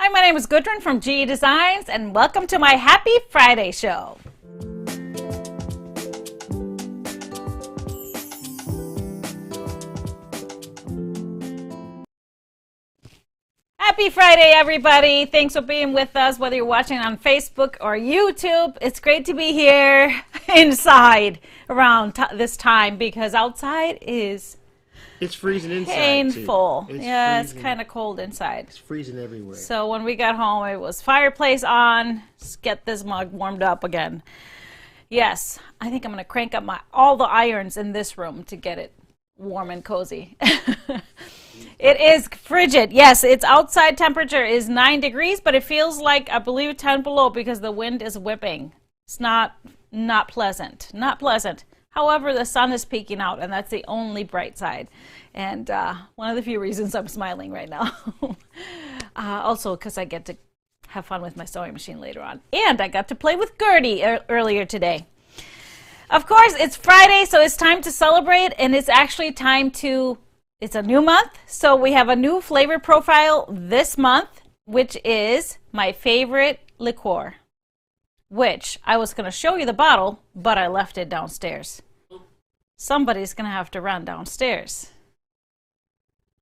Hi, my name is Gudrun from GE Designs, and welcome to my Happy Friday show. Happy Friday, everybody. Thanks for being with us, whether you're watching on Facebook or YouTube. It's great to be here inside around this time because outside is it's freezing inside. Painful. Too. It's kind of cold inside. It's freezing everywhere. So when we got home, it was fireplace on. Let's get this mug warmed up again. Yes, I think I'm going to crank up all the irons in this room to get it warm and cozy. It is frigid. Yes, its outside temperature is 9 degrees, but it feels like, I believe, 10 below because the wind is whipping. It's not pleasant. Not pleasant. However, the sun is peeking out, and that's the only bright side. And one of the few reasons I'm smiling right now. Also, because I get to have fun with my sewing machine later on. And I got to play with Gertie earlier today. Of course, it's Friday, so it's time to celebrate, and it's actually time to... It's a new month, so we have a new flavor profile this month, which is my favorite liqueur, which I was going to show you the bottle, but I left it downstairs. Somebody's going to have to run downstairs.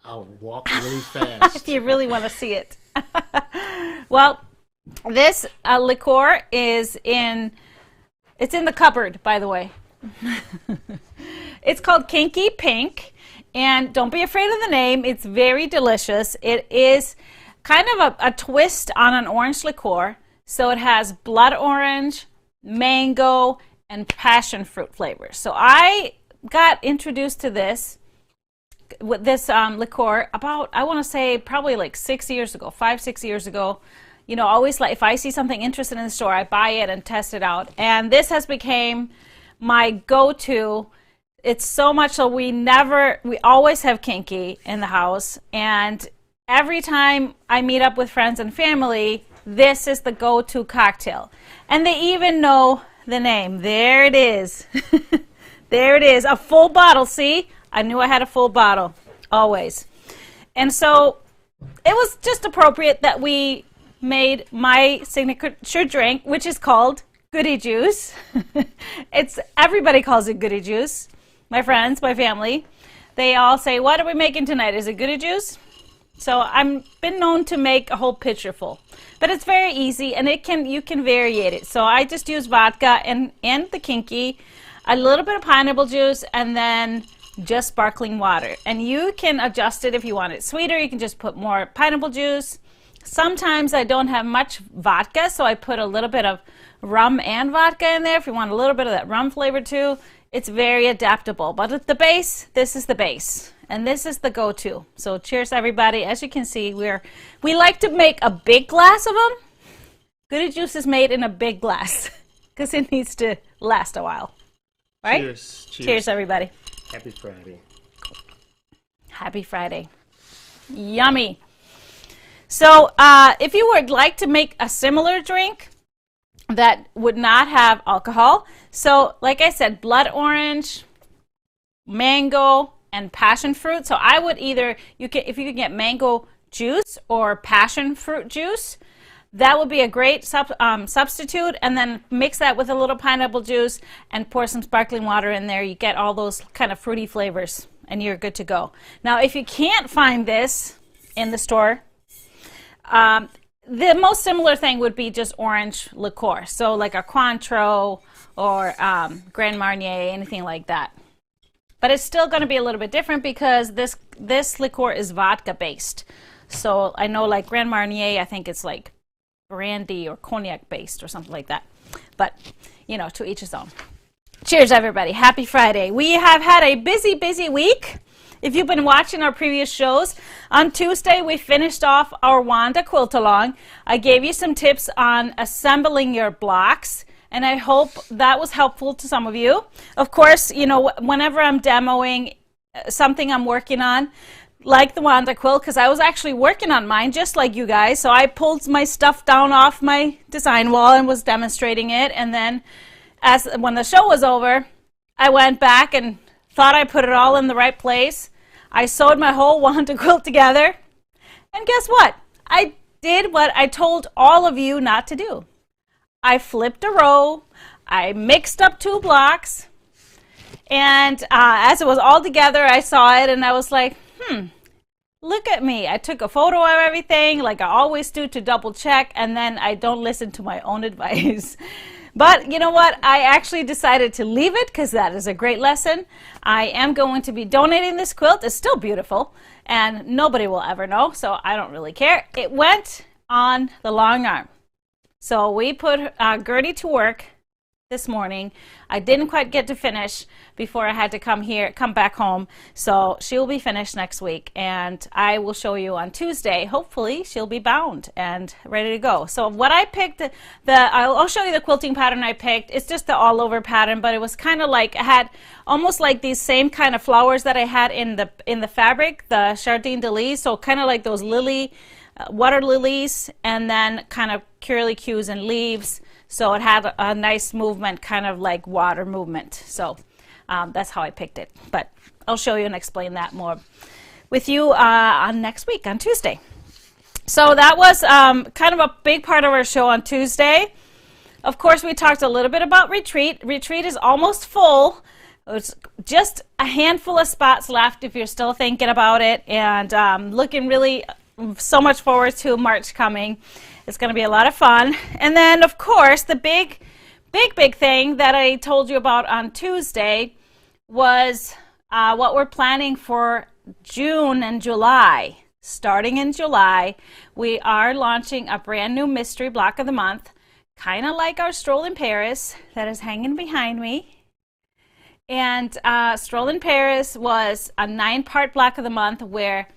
I'll walk really fast. If you really want to see it. Well, this liqueur is it's in the cupboard, by the way. It's called Kinky Pink. And don't be afraid of the name. It's very delicious. It is kind of a twist on an orange liqueur. So it has blood orange, mango, and passion fruit flavors. So I got introduced to this liqueur about, I want to say, probably like 6 years ago, 5-6 years ago. You know, always like if I see something interesting in the store, I buy it and test it out. And this has become my go-to. It's so much so we always have Kinky in the house, and every time I meet up with friends and family, this is the go-to cocktail. And they even know the name. There it is. There it is. A full bottle. See? I knew I had a full bottle. Always. And so it was just appropriate that we made my signature drink, which is called Goody Juice. Everybody calls it Goody Juice. My friends, my family, they all say, what are we making tonight? Is it Goody Juice? So I've been known to make a whole pitcher full. But it's very easy, and you can variate it. So I just use vodka and the Kinky, a little bit of pineapple juice, and then just sparkling water. And you can adjust it if you want it sweeter. You can just put more pineapple juice. Sometimes I don't have much vodka, so I put a little bit of rum and vodka in there if you want a little bit of that rum flavor too. It's very adaptable, but at the base, this is the base, and this is the go-to. So cheers, everybody. As you can see, we like to make a big glass of them. Goody Juice is made in a big glass because it needs to last a while, right? Cheers. Cheers, everybody. Happy Friday. Happy Friday. Yummy. So if you would like to make a similar drink that would not have alcohol, so like I said, blood orange, mango, and passion fruit. So I would if you could get mango juice or passion fruit juice, that would be a great substitute, and then mix that with a little pineapple juice and pour some sparkling water in there. You get all those kind of fruity flavors and you're good to go. Now if you can't find this in the store, the most similar thing would be just orange liqueur. So like a Cointreau or Grand Marnier, anything like that. But it's still going to be a little bit different because this liqueur is vodka based. So I know like Grand Marnier, I think it's like brandy or cognac based or something like that. But, you know, to each his own. Cheers, everybody. Happy Friday. We have had a busy week. If you've been watching our previous shows, on Tuesday we finished off our Wanda quilt along. I gave you some tips on assembling your blocks, and I hope that was helpful to some of you. Of course, you know, whenever I'm demoing something I'm working on, like the Wanda quilt, because I was actually working on mine just like you guys, so I pulled my stuff down off my design wall and was demonstrating it, and then when the show was over, I went back and thought I put it all in the right place. I sewed my whole Wanda quilt together, and guess what? I did what I told all of you not to do. I flipped a row, I mixed up 2 blocks, and as it was all together, I saw it and I was like, look at me. I took a photo of everything like I always do to double check, and then I don't listen to my own advice. But you know what? I actually decided to leave it because that is a great lesson. I am going to be donating this quilt. It's still beautiful and nobody will ever know, so I don't really care. It went on the Longarm. So we put Gertie to work this morning. I didn't quite get to finish before I had to come back home. So she will be finished next week, and I will show you on Tuesday. Hopefully she'll be bound and ready to go. So what I picked, I'll show you the quilting pattern I picked. It's just the all over pattern, but it was kind of like, I had almost like these same kind of flowers that I had in the fabric, the Jardin de Lis. So kind of like those water lilies, and then kind of curlicues and leaves. So it had a nice movement, kind of like water movement. So that's how I picked it. But I'll show you and explain that more with you on next week, on Tuesday. So that was kind of a big part of our show on Tuesday. Of course, we talked a little bit about retreat. Retreat is almost full. It's just a handful of spots left if you're still thinking about it, and looking really so much forward to March coming. It's going to be a lot of fun. And then, of course, the big thing that I told you about on Tuesday was what we're planning for June and July. Starting in July, we are launching a brand new mystery block of the month, kind of like our Stroll in Paris that is hanging behind me. And Stroll in Paris was a 9-part block of the month where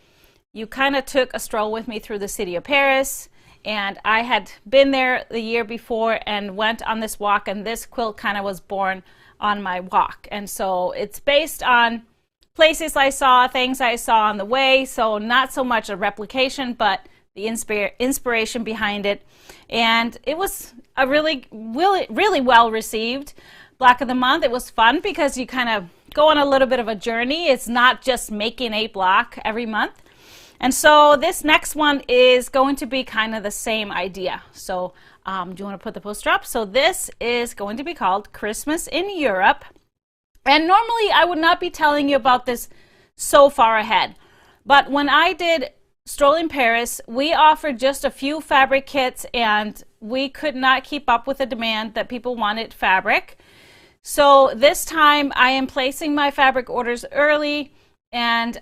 you kind of took a stroll with me through the city of Paris. And I had been there the year before and went on this walk, and this quilt kind of was born on my walk. And so it's based on places I saw, things I saw on the way, so not so much a replication, but the inspiration behind it. And it was a really well received block of the month. It was fun because you kind of go on a little bit of a journey. It's not just making a block every month. And so this next one is going to be kind of the same idea. So do you want to put the poster up? So this is going to be called Christmas in Europe. And normally I would not be telling you about this so far ahead. But when I did Stroll in Paris, we offered just a few fabric kits, and we could not keep up with the demand that people wanted fabric. So this time I am placing my fabric orders early, and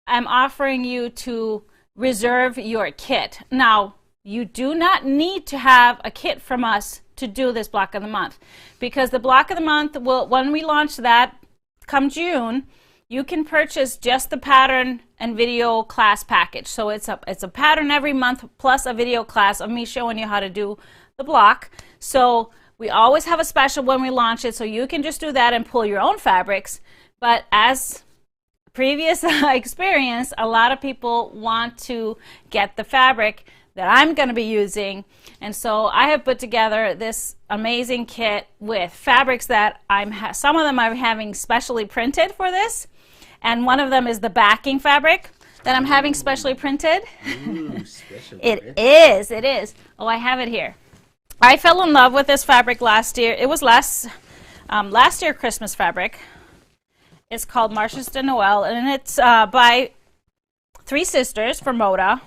I'm offering you to reserve your kit. Now, you do not need to have a kit from us to do this block of the month, because the block of the month will, when we launch that come June, you can purchase just the pattern and video class package. So it's a pattern every month plus a video class of me showing you how to do the block. So we always have a special when we launch it, so you can just do that and pull your own fabrics. But as previous experience, a lot of people want to get the fabric that I'm going to be using, and so I have put together this amazing kit with fabrics that some of them I'm having specially printed for this, and one of them is the backing fabric that I'm having specially printed. Ooh, special It is. Oh, I have it here. I fell in love with this fabric last year. It was last year Christmas fabric. It's called Marches de Noël, and it's by three sisters from Moda.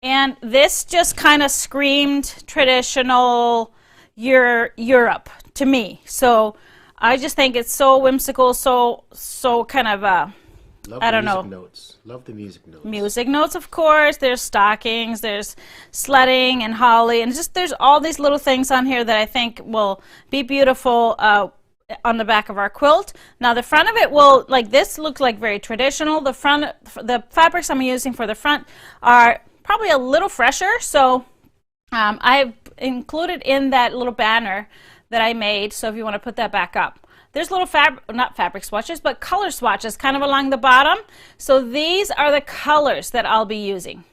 And this just kind of screamed traditional Europe to me. So I just think it's so whimsical, so kind of I don't know. Notes. Love the music notes. Music notes, of course. There's stockings, there's sledding and holly, and just there's all these little things on here that I think will be beautiful on the back of our quilt. Now the front of it will, like this, looks like very traditional. The fabrics I'm using for the front are probably a little fresher, so I've included in that little banner that I made, so if you want to put that back up. There's little not fabric swatches, but color swatches kind of along the bottom. So these are the colors that I'll be using.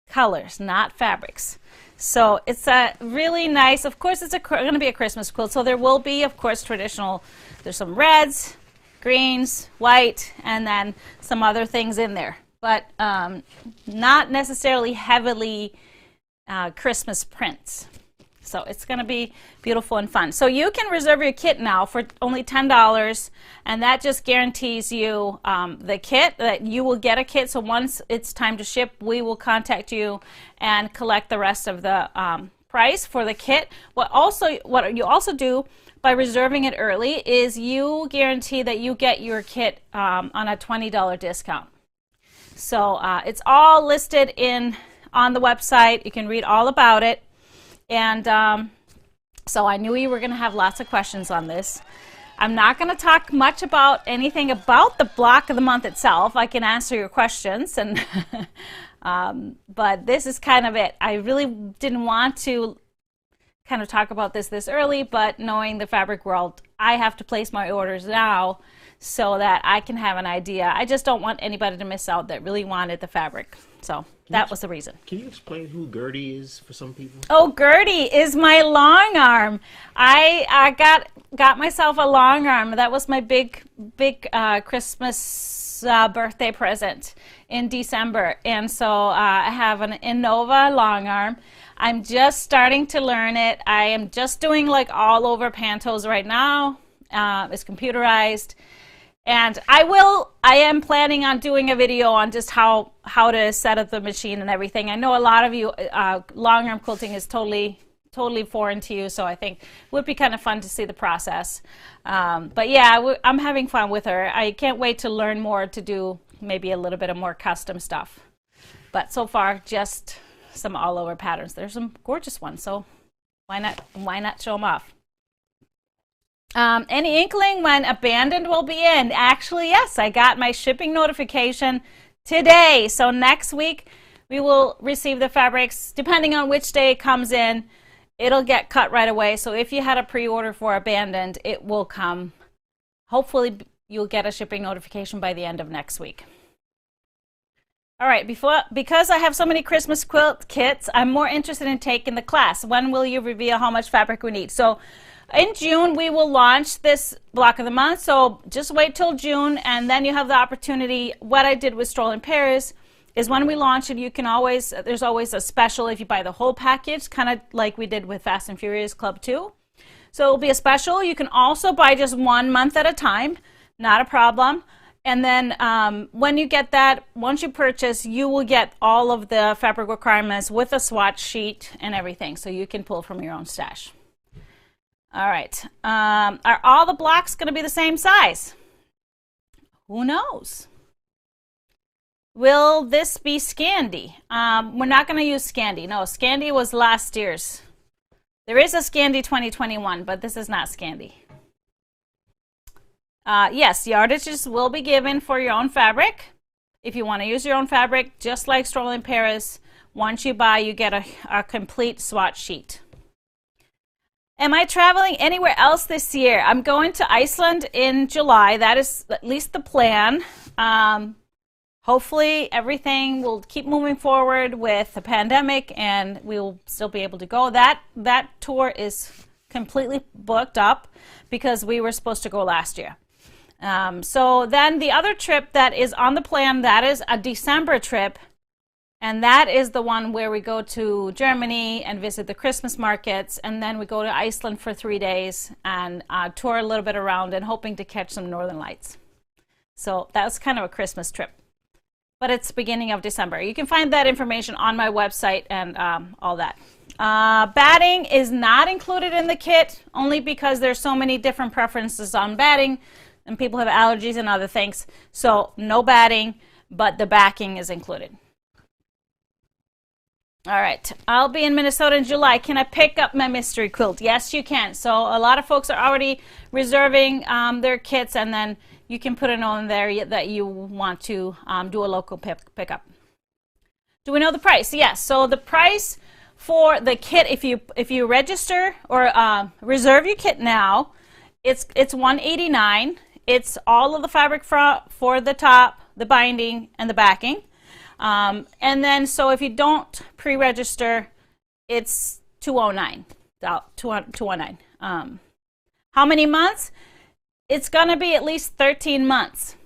Colors, not fabrics. So it's a really nice, of course it's going to be a Christmas quilt, so there will be, of course, traditional, there's some reds, greens, white, and then some other things in there. But not necessarily heavily Christmas prints. So it's going to be beautiful and fun. So you can reserve your kit now for only $10, and that just guarantees you the kit, that you will get a kit. So once it's time to ship, we will contact you and collect the rest of the price for the kit. What you also do by reserving it early is you guarantee that you get your kit on a $20 discount. So it's all listed on the website. You can read all about it. And so I knew you were going to have lots of questions on this. I'm not going to talk much about anything about the block of the month itself. I can answer your questions, and but this is kind of it. I really didn't want to kind of talk about this early, but knowing the fabric world, I have to place my orders now so that I can have an idea. I just don't want anybody to miss out that really wanted the fabric. So that was the reason. Can you explain who Gertie is for some people? Oh, Gertie is my long arm. I got myself a long arm. That was my big Christmas birthday present in December. And so I have an Innova long arm. I'm just starting to learn it. I am just doing like all over pantos right now. It's computerized. And I am planning on doing a video on just how to set up the machine and everything. I know a lot of you, long arm quilting is totally foreign to you, so I think it would be kind of fun to see the process. But yeah, I'm having fun with her. I can't wait to learn more, to do maybe a little bit of more custom stuff. But so far, just some all over patterns. There's some gorgeous ones, so why not show them off? Any inkling when Abandoned will be in? Actually, yes, I got my shipping notification today. So next week we will receive the fabrics. Depending on which day it comes in, it'll get cut right away. So if you had a pre-order for Abandoned, it will come. Hopefully you'll get a shipping notification by the end of next week. All right, because I have so many Christmas quilt kits, I'm more interested in taking the class. When will you reveal how much fabric we need? So in June, we will launch this block of the month, so just wait till June, and then you have the opportunity. What I did with Stroll in Paris is when we launch it, you can always, there's always a special if you buy the whole package, kind of like we did with Fast and Furious Club 2. So it'll be a special. You can also buy just 1 month at a time, not a problem. And then when you get that, once you purchase, you will get all of the fabric requirements with a swatch sheet and everything, so you can pull from your own stash. All right. Are all the blocks going to be the same size? Who knows? Will this be Scandi? We're not going to use Scandi. No, Scandi was last year's. There is a Scandi 2021, but this is not Scandi. Yes, yardages will be given for your own fabric. If you want to use your own fabric, just like Stroll in Paris, once you buy, you get a complete swatch sheet. Am I traveling anywhere else this year? I'm going to Iceland in July. That is at least the plan. Hopefully everything will keep moving forward with the pandemic and we will still be able to go. That tour is completely booked up because we were supposed to go last year. So then the other trip that is on the plan, that is a December trip. And that is the one where we go to Germany and visit the Christmas markets, and then we go to Iceland for 3 days and tour a little bit around and hoping to catch some northern lights. So that was kind of a Christmas trip. But it's beginning of December. You can find that information on my website and all that. Batting is not included in the kit, only because there's so many different preferences on batting, and people have allergies and other things. So no batting, but the backing is included. All right, I'll be in Minnesota in July. Can I pick up my mystery quilt? Yes, you can. So a lot of folks are already reserving their kits, and then you can put a note in there that you want to do a local pickup. Do we know the price? Yes. So the price for the kit, if you register or reserve your kit now, it's $189. It's all of the fabric for the top, the binding, and the backing. And then, so if you don't pre-register, it's $209. How many months? It's going to be at least 13 months,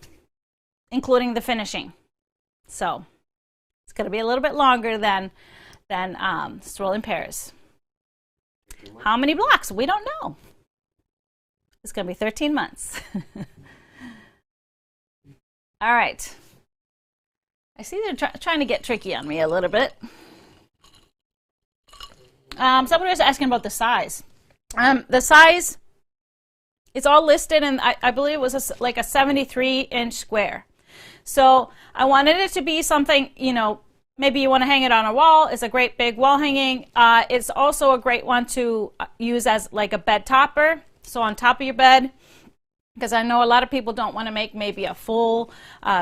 including the finishing. So it's going to be a little bit longer than than strolling pairs. How many blocks? We don't know. It's going to be 13 months. All right. I see they're trying to get tricky on me a little bit. Somebody was asking about the size. The size, it's all listed, and I believe it was like a 73-inch square. So I wanted it to be something, you know, maybe you want to hang it on a wall. It's a great big wall hanging. It's also a great one to use as like a bed topper. So on top of your bed, because I know a lot of people don't want to make maybe a full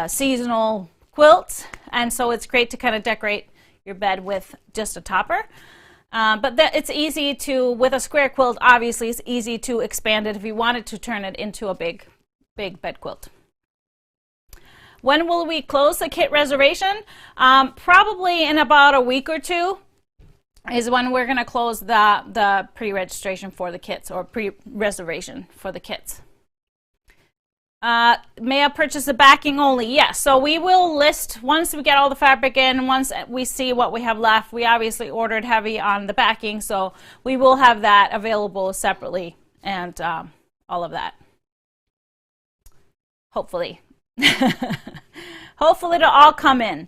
seasonal quilt. And so it's great to kind of decorate your bed with just a topper. But it's easy to, with a square quilt, obviously it's easy to expand it if you wanted to turn it into a big bed quilt. When will we close the kit reservation? Probably in about a week or two is when we're going to close the pre-registration for the kits, or pre-reservation for the kits. May I purchase the backing only? Yes. So we will list, once we get all the fabric in, once we see what we have left, we obviously ordered heavy on the backing, so we will have that available separately, and all of that. Hopefully. Hopefully it'll all come in.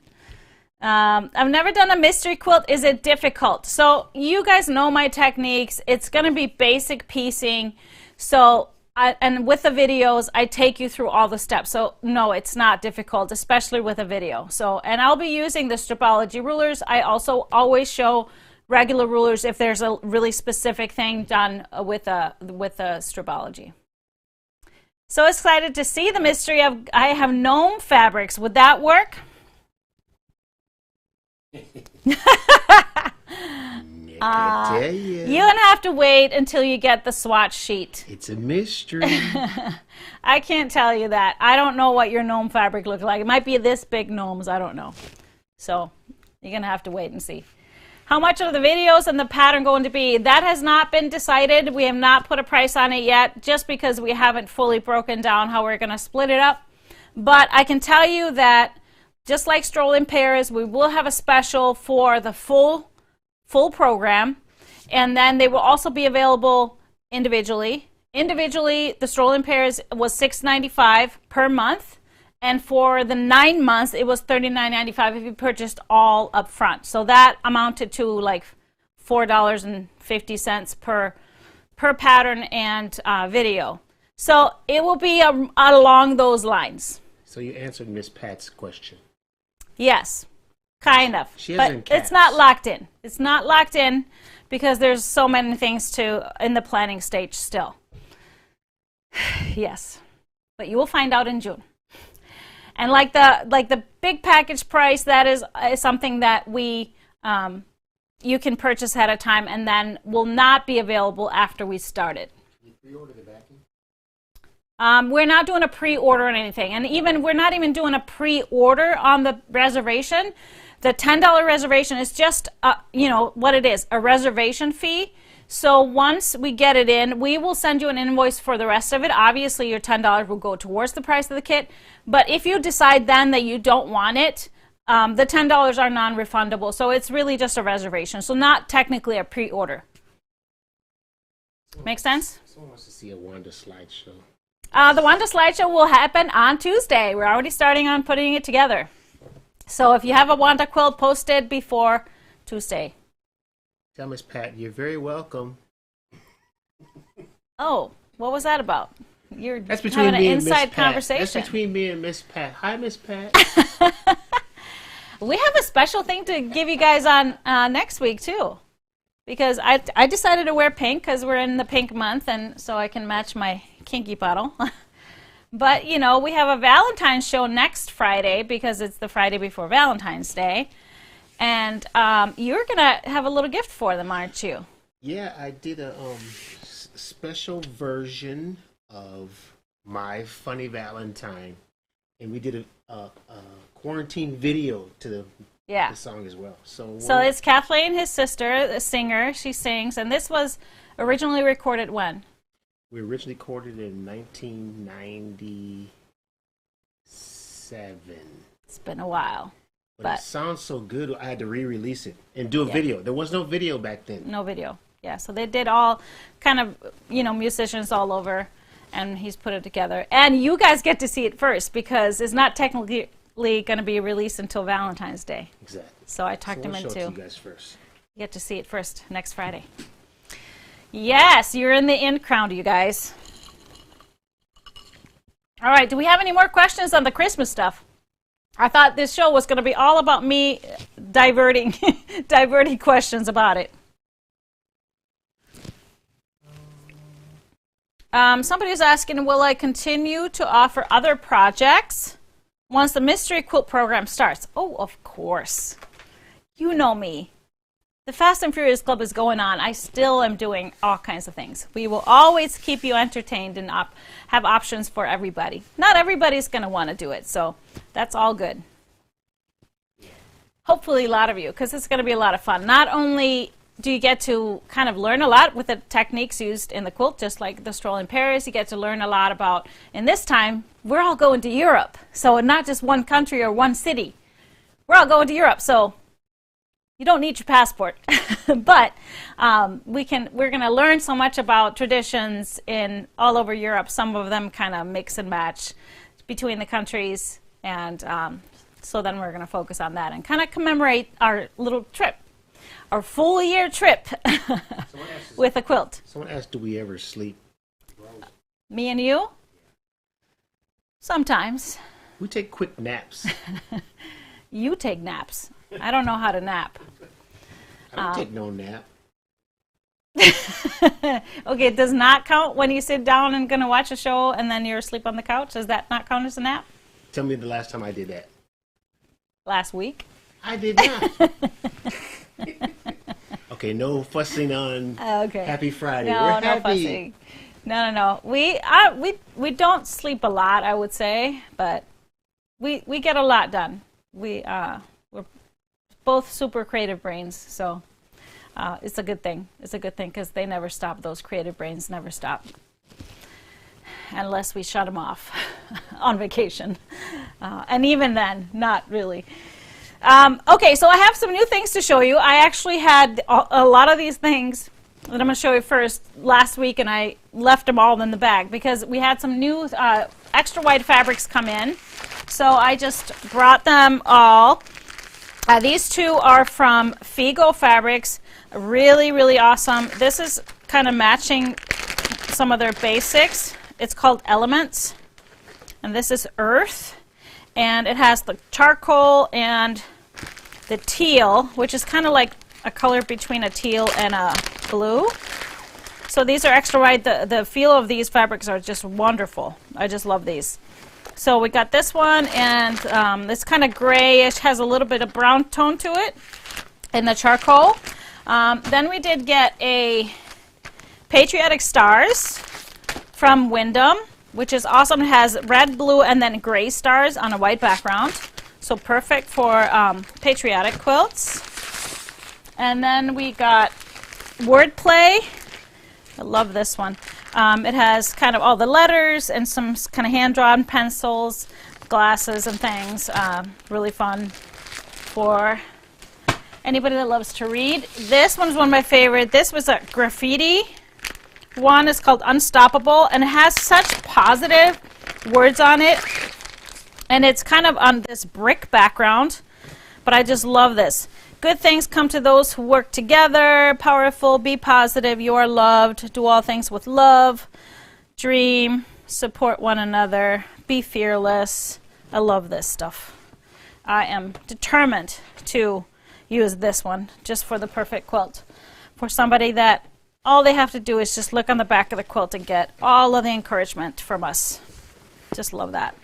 I've never done a mystery quilt. Is it difficult? So you guys know my techniques. It's going to be basic piecing. So and with the videos, I take you through all the steps. So no, it's not difficult, especially with a video. So, and I'll be using the Stripology rulers. I also always show regular rulers if there's a really specific thing done with a Stripology. So excited to see the mystery of, I have gnome fabrics. Would that work? You're going to have to wait until you get the swatch sheet. It's a mystery. I can't tell you that. I don't know what your gnome fabric looks like. It might be this big gnomes. I don't know. So you're going to have to wait and see. How much are the videos and the pattern going to be? That has not been decided. We have not put a price on it yet, just because we haven't fully broken down how we're going to split it up. But I can tell you that just like Stroll in Pairs, we will have a special for the full program, and then they will also be available individually. Individually, the Stroll in Pairs was $6.95 per month, and for the 9 months, it was $39.95 if you purchased all up front. So that amounted to like $4.50 per pattern and video. So it will be along those lines. So you answered Miss Pat's question. Yes, kind of. But it's not locked in. It's not locked in because there's so many things in the planning stage still. Yes, but you will find out in June. And like the big package price, that is something that you can purchase ahead of time, and then will not be available after we start it. Can you pre-order the backing? We're not doing a pre-order or anything, and we're not even doing a pre-order on the reservation. The $10 reservation is just, you know what it is, a reservation fee. So once we get it in, we will send you an invoice for the rest of it. Obviously, your $10 will go towards the price of the kit. But if you decide then that you don't want it, the $10 are non-refundable. So it's really just a reservation. So not technically a pre-order. Make sense? Someone wants to see a Wanda slideshow. The Wanda slideshow will happen on Tuesday. We're already starting on putting it together. So if you have a Wanda quilt, posted before Tuesday. Tell Miss Pat, you're very welcome. Oh, what was that about? You're That's between having me an and Miss inside Pat. conversation. That's between me and Miss Pat. Hi, Miss Pat. We have a special thing to give you guys on next week too, because I decided to wear pink because we're in the pink month, and so I can match my kinky bottle. But you know, we have a Valentine's show next Friday because it's the Friday before Valentine's Day. And you're going to have a little gift for them, aren't you? Yeah, I did a special version of My Funny Valentine. And we did a quarantine video to the song as well. So it's Kathleen, his sister, the singer. She sings. And this was originally recorded when? We originally recorded in 1997. It's been a while. But it sounds so good, I had to re-release it and do a video. There was no video back then. No video. Yeah, so they did all kind of, musicians all over, and he's put it together. And you guys get to see it first because it's not technically going to be released until Valentine's Day. Exactly. So I talked him into. Show it to you guys first. You get to see it first next Friday. Yes, you're in the in crowd, you guys. All right, do we have any more questions on the Christmas stuff? I thought this show was going to be all about me diverting questions about it. Somebody's asking, will I continue to offer other projects once the Mystery Quilt program starts? Oh, of course. You know me. The Fast and Furious Club is going on. I still am doing all kinds of things. We will always keep you entertained and have options for everybody. Not everybody's going to want to do it, so that's all good. Hopefully a lot of you, because it's going to be a lot of fun. Not only do you get to kind of learn a lot with the techniques used in the quilt, just like the stroll in Paris, you get to learn a lot about, and this time, we're all going to Europe. So not just one country or one city. We're all going to Europe, so you don't need your passport. But we're going to learn so much about traditions in all over Europe. Some of them kind of mix and match between the countries, and so then we're going to focus on that and kind of commemorate our little trip. Our full year trip with a quilt. Someone asked, do we ever sleep? Me and you? Sometimes. We take quick naps. You take naps. I don't know how to nap. I don't take no nap. Okay, it does not count when you sit down and going to watch a show and then you're asleep on the couch? Does that not count as a nap? Tell me the last time I did that. Last week? I did not. Okay, no fussing on Happy Friday. No, We're no happy. fussing. No. We don't sleep a lot, I would say, but we get a lot done. We're both super creative brains, so it's a good thing. It's a good thing because they never stop. Those creative brains never stop. Unless we shut them off on vacation. And even then, not really. Okay, so I have some new things to show you. I actually had a lot of these things that I'm going to show you first last week, and I left them all in the bag because we had some new extra wide fabrics come in. So I just brought them all. These two are from Figo Fabrics. Really, really awesome. This is kind of matching some of their basics. It's called Elements, and this is Earth. And it has the charcoal and the teal, which is kind of like a color between a teal and a blue. So these are extra wide. The feel of these fabrics are just wonderful. I just love these. So we got this one, and it's kind of grayish, has a little bit of brown tone to it in the charcoal. Then we did get a Patriotic Stars from Wyndham, which is awesome. It has red, blue, and then gray stars on a white background. So perfect for patriotic quilts. And then we got Wordplay. I love this one. It has kind of all the letters and some kind of hand-drawn pencils, glasses, and things. Really fun for anybody that loves to read. This one's one of my favorite. This was a graffiti one. It's called Unstoppable, and it has such positive words on it. And it's kind of on this brick background, but I just love this. Good things come to those who work together. Powerful, be positive, you are loved. Do all things with love. Dream, support one another. Be fearless. I love this stuff. I am determined to use this one just for the perfect quilt. For somebody that all they have to do is just look on the back of the quilt and get all of the encouragement from us. Just love that.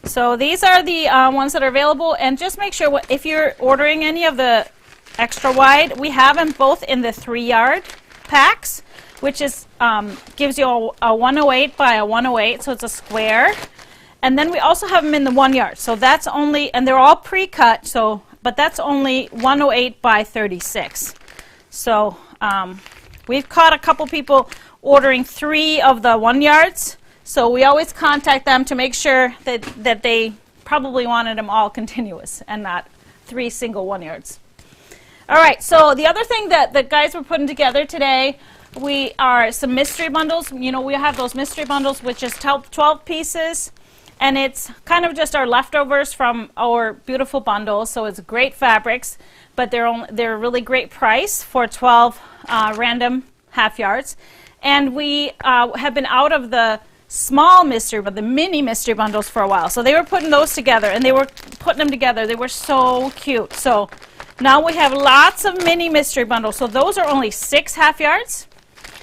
So these are the ones that are available, and just make sure if you're ordering any of the extra wide, we have them both in the 3-yard packs, which is gives you a 108 by a 108, so it's a square. And then we also have them in the 1 yard, so that's only, and they're all pre-cut, so but that's only 108 by 36. So we've caught a couple people ordering 3 of the 1 yards. So we always contact them to make sure that they probably wanted them all continuous and not 3 single 1 yards. All right, so the other thing that the guys were putting together today, we are some mystery bundles. You know, we have those mystery bundles which is 12 pieces, and it's kind of just our leftovers from our beautiful bundles. So it's great fabrics, but they're a really great price for 12 random half yards. And we have been out of the small mystery, but the mini mystery bundles for a while. So they were putting those together, and they were putting them together. They were so cute. So now we have lots of mini mystery bundles. So those are only 6 half yards.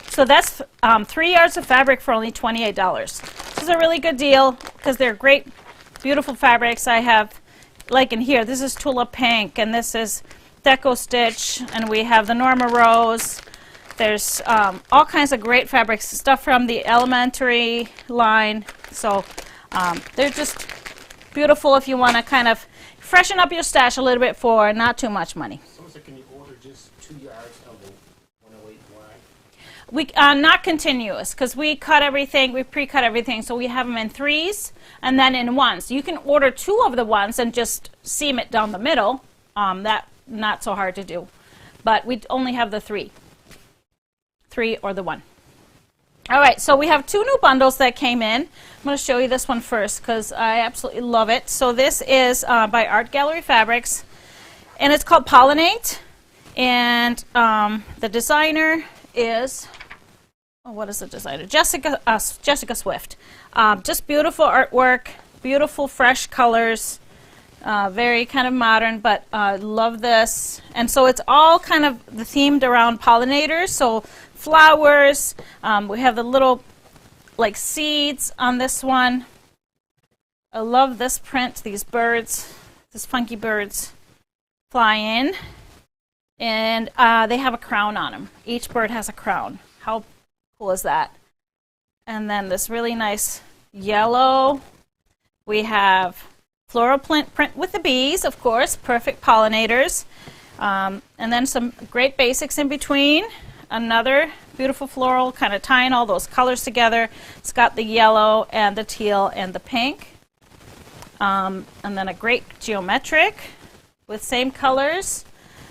So that's 3 yards of fabric for only $28. This is a really good deal because they're great, beautiful fabrics. I have, like in here, this is Tula Pink, and this is Deco Stitch, and we have the Norma Rose. There's all kinds of great fabrics, stuff from the Elementary line. So they're just beautiful if you want to kind of freshen up your stash a little bit for not too much money. So can you order just 2 yards of the 108 wide? We not continuous, because we cut everything, we pre-cut everything, so we have them in 3s and then in 1s. You can order 2 of the 1s and just seam it down the middle. That not so hard to do, but we only have the 3 or the 1. All right, so we have 2 new bundles that came in. I'm going to show you this one first because I absolutely love it. So this is by Art Gallery Fabrics, and it's called Pollinate, and the designer is, oh, what is the designer? Jessica Swift. Just beautiful artwork, beautiful fresh colors, very kind of modern, but love this. And so it's all kind of themed around pollinators. So flowers, we have the little like seeds on this one. I love this print, these birds, these funky birds fly in, and they have a crown on them. Each bird has a crown. How cool is that? And then this really nice yellow. We have floral print with the bees, of course, perfect pollinators. And then some great basics in between. Another beautiful floral, kind of tying all those colors together. It's got the yellow and the teal and the pink. And then a great geometric with same colors.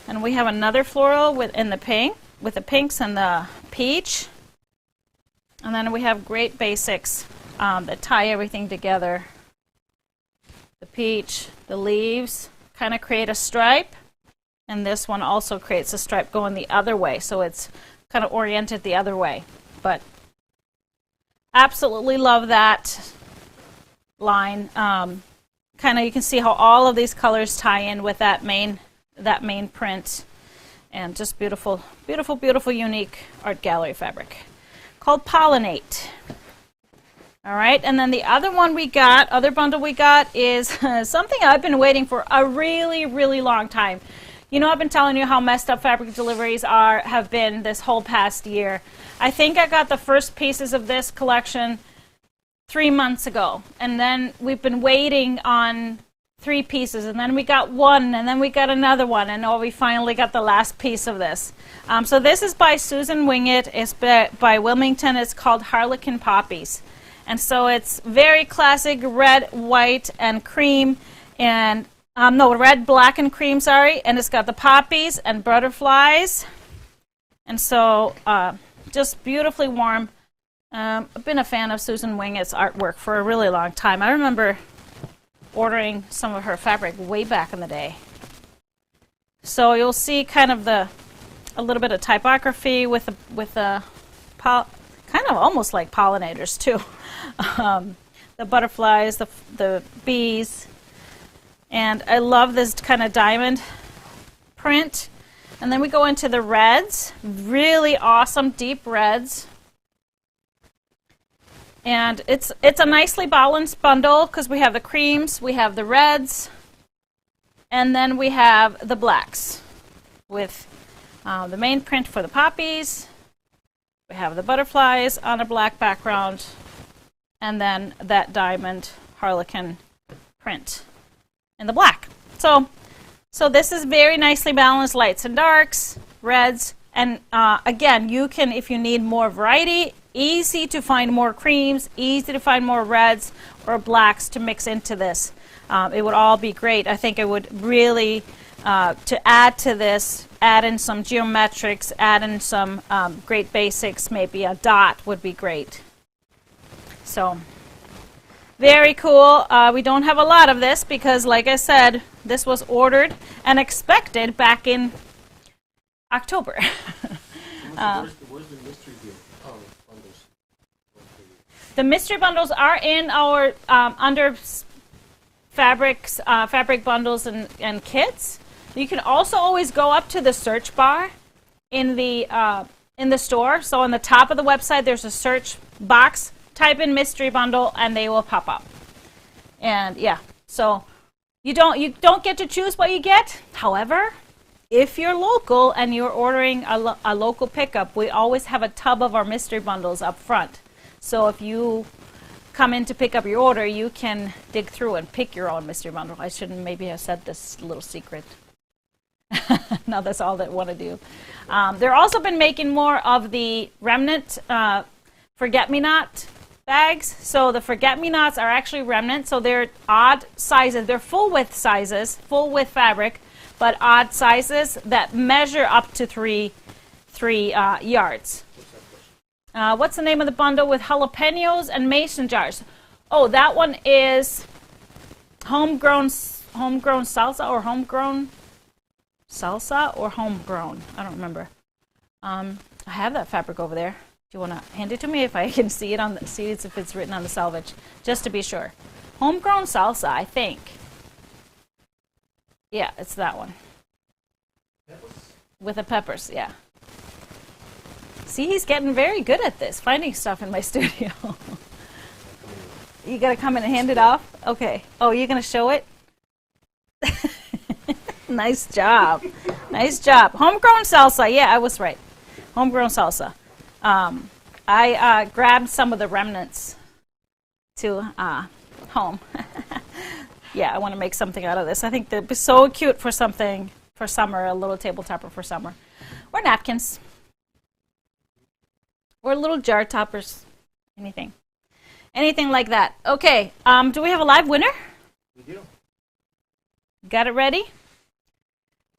And we have another floral in the pink, with the pinks and the peach. And then we have great basics that tie everything together. The peach, the leaves kind of create a stripe. And this one also creates a stripe going the other way, so it's kind of oriented the other way. But absolutely love that line. Kind of, you can see how all of these colors tie in with that main print, and just beautiful, beautiful, beautiful, unique Art Gallery fabric called Pollinate. All right, and then the other bundle we got is something I've been waiting for a really, really long time. You know, I've been telling you how messed up fabric deliveries have been this whole past year. I think I got the first pieces of this collection 3 months ago, and then we've been waiting on 3 pieces, and then we got 1, and then we got another one, and we finally got the last piece of this. So this is by Susan Wingett. It's by Wilmington. It's called Harlequin Poppies. And so it's very classic red, white, and cream, and red, black, and cream, sorry. And it's got the poppies and butterflies. And so just beautifully warm. I've been a fan of Susan Wingett's artwork for a really long time. I remember ordering some of her fabric way back in the day. So you'll see kind of a little bit of typography with kind of almost like pollinators too. The butterflies, the bees. And I love this kind of diamond print. And then we go into the reds, really awesome deep reds. And it's a nicely balanced bundle because we have the creams, we have the reds, and then we have the blacks with the main print for the poppies. We have the butterflies on a black background, and then that diamond harlequin print in the black. So this is very nicely balanced, lights and darks, reds, and again, you can, if you need more variety, easy to find more creams, easy to find more reds or blacks to mix into this. It would all be great. I think it would really to add to this, add in some geometrics, add in some great basics, maybe a dot would be great. So very cool. We don't have a lot of this because, like I said, this was ordered and expected back in October. Where's the mystery deal? Oh, bundles. The mystery bundles are in our under fabrics, fabric bundles and kits. You can also always go up to the search bar in the store. So on the top of the website, there's a search box. Type in mystery bundle, and they will pop up. And yeah, so you don't get to choose what you get. However, if you're local and you're ordering a local pickup, we always have a tub of our mystery bundles up front. So if you come in to pick up your order, you can dig through and pick your own mystery bundle. I shouldn't maybe have said this little secret. Now that's all they want to do. They've also been making more of the remnant forget-me-not bags. So the forget-me-nots are actually remnant. So they're odd sizes. They're full width sizes, full width fabric, but odd sizes that measure up to three yards. What's the name of the bundle with jalapenos and mason jars? Oh, that one is homegrown salsa or homegrown salsa or homegrown. I don't remember. I have that fabric over there. Do you want to hand it to me if I can see it if it's written on the selvage, just to be sure. Homegrown salsa, I think. Yeah, it's that one. Peppers? With the peppers, yeah. See, he's getting very good at this, finding stuff in my studio. You got to come in and hand it off? Okay. Oh, you're going to show it? Nice job. Nice job. Homegrown salsa. Yeah, I was right. Homegrown salsa. I grabbed some of the remnants to home. Yeah, I want to make something out of this. I think they'd be so cute for something for summer, a little table topper for summer. Or napkins. Or little jar toppers. Anything. Anything like that. Okay, do we have a live winner? We do. Got it ready?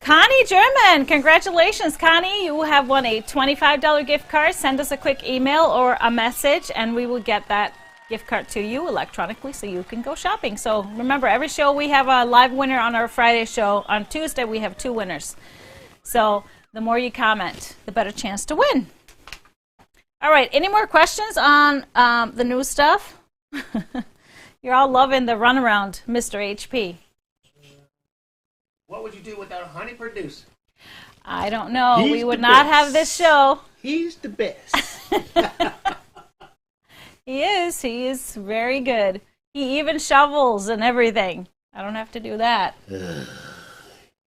Connie German, congratulations, Connie. You have won a $25 gift card. Send us a quick email or a message, and we will get that gift card to you electronically so you can go shopping. So remember, every show we have a live winner on our Friday show. On Tuesday, we have 2 winners. So the more you comment, the better chance to win. All right, any more questions on the new stuff? You're all loving the runaround, Mr. HP. What would you do without a honey producer? I don't know. We would not have this show. He's the best. He is. He is very good. He even shovels and everything. I don't have to do that.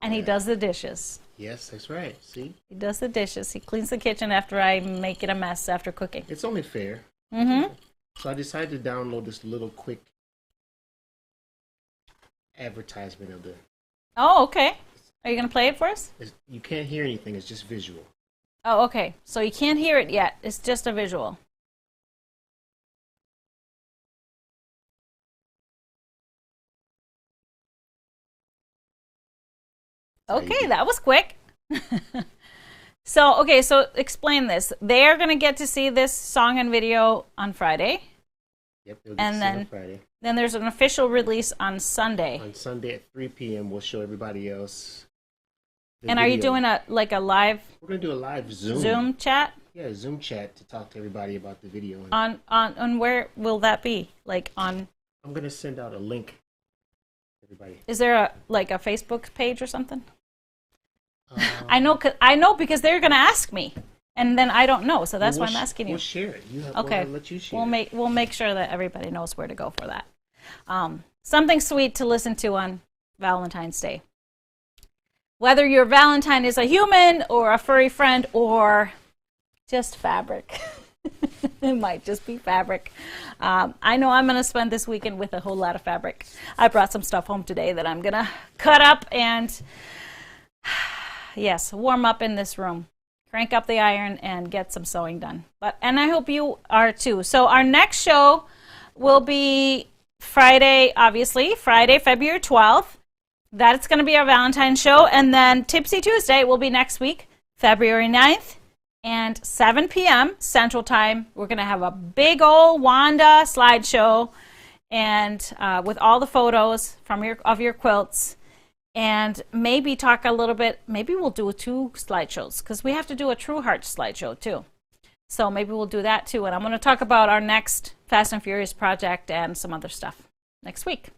And he does the dishes. Yes, that's right. See? He does the dishes. He cleans the kitchen after I make it a mess after cooking. It's only fair. Mm-hmm. So I decided to download this little quick advertisement of the... Oh, okay. Are you going to play it for us? You can't hear anything. It's just visual. Oh, okay. So you can't hear it yet. It's just a visual. Okay, that was quick. So explain this. They're going to get to see this song and video on Friday. Yep, they'll get to see it on Friday. Then there's an official release on Sunday. On Sunday at 3 p.m., we'll show everybody else. And are you doing a live? We're going to do a live Zoom chat? Yeah, Zoom chat to talk to everybody about the video. On where will that be? Like on? I'm going to send out a link to everybody. Is there a Facebook page or something? I know because they're going to ask me, and then I don't know, so that's why I'm asking you. We'll share it. Okay. We'll let you share We'll make sure that everybody knows where to go for that. Something sweet to listen to on Valentine's Day. Whether your Valentine is a human or a furry friend or just fabric. It might just be fabric. I know I'm going to spend this weekend with a whole lot of fabric. I brought some stuff home today that I'm going to cut up and, yes, warm up in this room. Crank up the iron and get some sewing done. And I hope you are too. So our next show will be Friday, obviously, Friday, February 12th. That's going to be our Valentine show. And then Tipsy Tuesday will be next week, February 9th, and 7 p.m. Central Time. We're going to have a big old Wanda slideshow, and with all the photos from your quilts, and maybe talk a little bit. Maybe we'll do 2 slideshows, because we have to do a True Heart slideshow too. So maybe we'll do that too. And I'm going to talk about our next Fast and Furious project and some other stuff next week.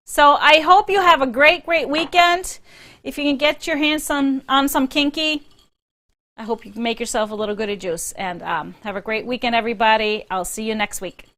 So I hope you have a great weekend. If you can get your hands on some kinky, I hope you can make yourself a little goody juice. And have a great weekend, everybody. I'll see you next week.